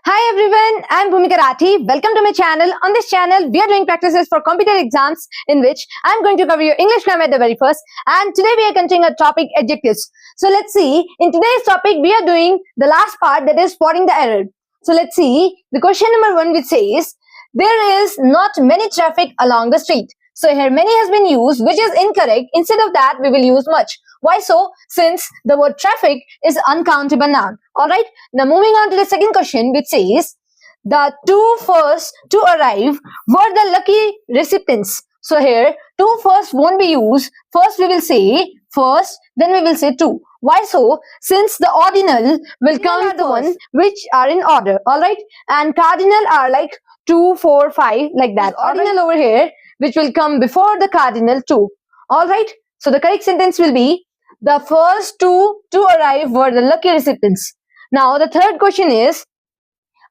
Hi everyone, I'm Bhoomika Rathi. Welcome to my channel. On this channel, we are doing practices for competitive exams in which I'm going to cover your English grammar at the very first. And today we are continuing a topic, adjectives. So let's see, in today's topic, we are doing the last part, that is spotting the error. So let's see, the question number 1 which says, there is not many traffic along the street. So here many has been used, which is incorrect. Instead of that, we will use much. Why so? Since the word traffic is uncountable noun. Alright, now moving on to the second question which says, the two first to arrive were the lucky recipients. So here, two first won't be used. First we will say first, then we will say two. Why so? Since the ordinal will come the ones which are in order. Alright, and cardinal are like 2, 4, 5 like that. Ordinal over here which will come before the cardinal 2. Alright, so the correct sentence will be, the first two to arrive were the lucky recipients. Now the third question is,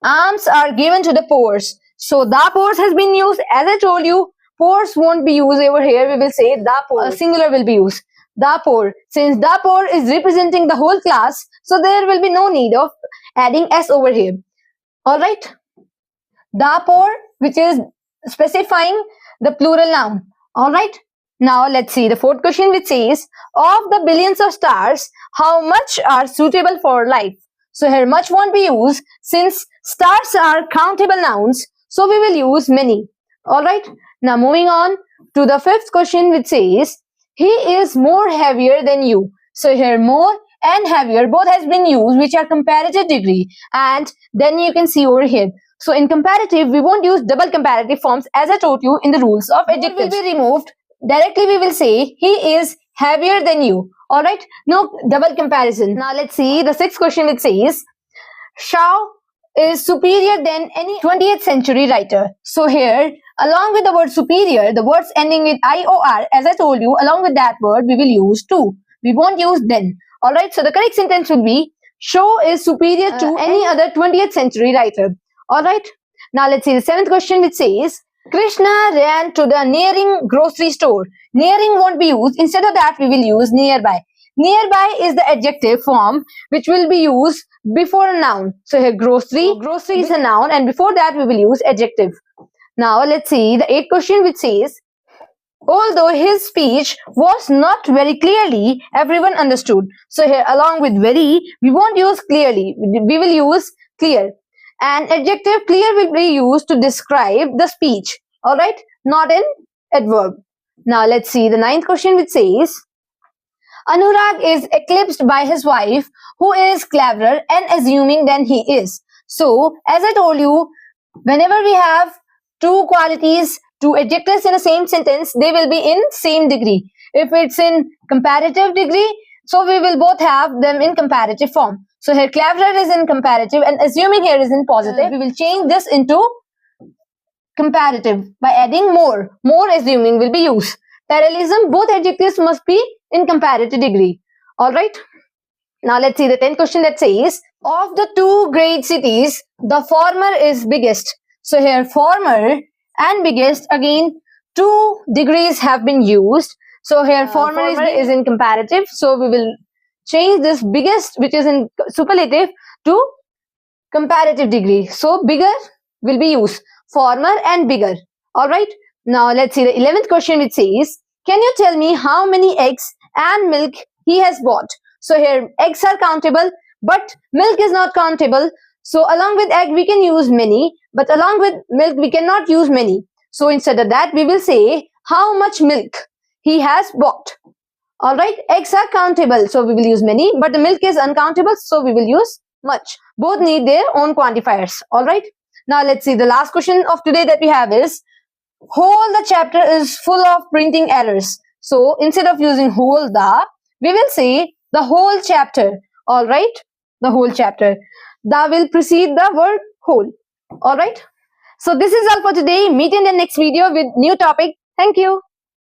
alms are given to the poor. So the poor has been used. As I told you, poor won't be used over here. We will say the poor. Singular will be used. The poor. Since the poor is representing the whole class, so there will be no need of adding s over here. Alright. The poor, which is specifying the plural noun. Alright. Now let's see the fourth question which says, of the billions of stars, how much are suitable for life? So here much won't be used since stars are countable nouns. So we will use many. Alright. Now moving on to the fifth question which says, he is more heavier than you. So here more and heavier both has been used, which are comparative degree. And then you can see over here. So in comparative, we won't use double comparative forms as I told you in the rules of adjectives. Will be removed. Directly we will say, he is heavier than you. Alright, no double comparison. Now let's see the sixth question which says, Shaw is superior than any 20th century writer. So here, along with the word superior, the words ending with IOR, as I told you, along with that word, we will use to. We won't use then. Alright, so the correct sentence will be, Shaw is superior to any other 20th century writer. Alright, now let's see the seventh question which says, Krishna ran to the nearing grocery store. Nearing won't be used. Instead of that, we will use nearby. Nearby is the adjective form which will be used before a noun. So here grocery, grocery is a noun, and before that we will use adjective. Now let's see the eighth question which says, although his speech was not very clearly, everyone understood. So here along with very, we won't use clearly. We will use clear. And adjective clear will be used to describe the speech. Alright, not in adverb. Now let's see the ninth question which says, Anurag is eclipsed by his wife, who is cleverer and assuming than he is. So, as I told you, whenever we have two qualities, two adjectives in the same sentence, they will be in same degree. If it's in comparative degree, so we will both have them in comparative form. So here cleverer is in comparative and assuming here is in positive. We will change this into comparative by adding more. More assuming will be used. Parallelism, both adjectives must be in comparative degree. Alright. Now let's see the 10th question that says, of the two great cities, the former is biggest. So here former and biggest, again 2 degrees have been used. So here former is in comparative. So we will change this biggest, which is in superlative, to comparative degree. So bigger will be used. Former and bigger. Alright. Now let's see the 11th question which says, can you tell me how many eggs and milk he has bought? So here eggs are countable, but milk is not countable. So along with egg we can use many, but along with milk we cannot use many. So instead of that we will say how much milk he has bought. Alright, eggs are countable, so we will use many, but the milk is uncountable, so we will use much. Both need their own quantifiers. Alright, now let's see the last question of today that we have is, whole the chapter is full of printing errors. So instead of using whole the, we will say the whole chapter. Alright, the whole chapter. The will precede the word whole. Alright, so this is all for today. Meet in the next video with new topic. Thank you.